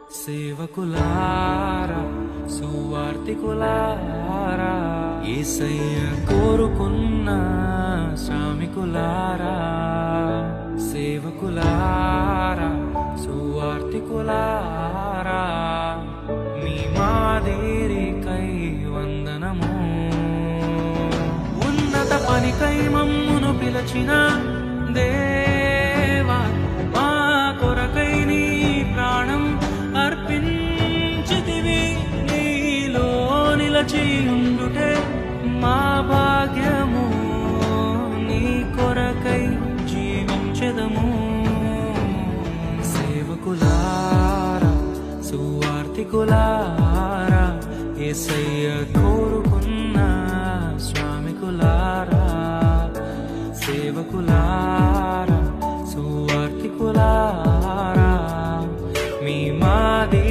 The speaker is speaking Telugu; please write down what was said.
సేవకులారా సువార్తికులారా యేసయ్య కోరుకున్న శ్రామికులారా సేవకులారా సువార్తికులారా మీ మాదిరికై వందనము ఉన్నత పనికై మమ్మును పిలచిన దేవా మా కొరకై నీ ప్రాణం అర్పించితివి నీలో నిలచి ఉండుటే మా భాగ్యము నీ కొరకై జీవించెదము సేవకులారా సువార్తికులారా యేసయ్య కోరుకున్న శ్రామికులారా సేవకులారా సువార్తికులారా మీ మాది